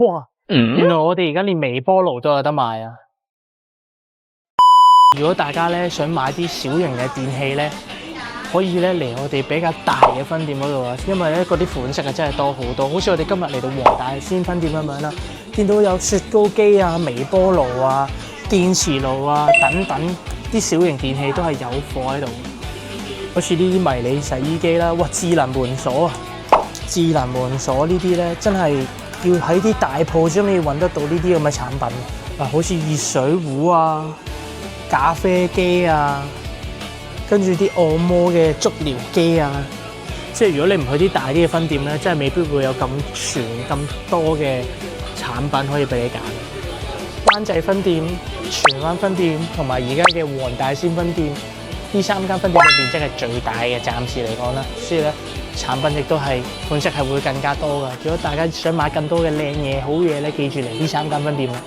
哇！原來我哋而家連微波爐都有得賣啊！如果大家咧想買啲小型嘅電器咧，可以咧嚟我哋比較大嘅分店嗰度啊，因為咧嗰啲款式啊真係多好多。好似我哋今日嚟到黃大仙分店咁樣啦，見到有雪糕機啊、微波爐啊、電磁爐啊等等啲小型電器都係有貨喺度。好似呢啲迷你洗衣機啦，哇！智能門鎖啊，智能門鎖呢啲咧真係要喺啲大鋪先可以揾得到呢啲咁嘅產品。嗱，好似熱水壺啊、咖啡機啊，跟住啲按摩嘅足療機啊，即係如果你唔去啲大啲嘅分店咧，真係未必會有咁全咁多嘅產品可以俾你揀。灣仔分店、荃灣分店同埋而家嘅黃大仙分店，呢3間分店嘅面積係最大嘅，暫時嚟講啦，所以咧產品亦都係款式係會更加多㗎。如果大家想買更多嘅靚嘢、好嘢咧，記住嚟呢3間分店啦。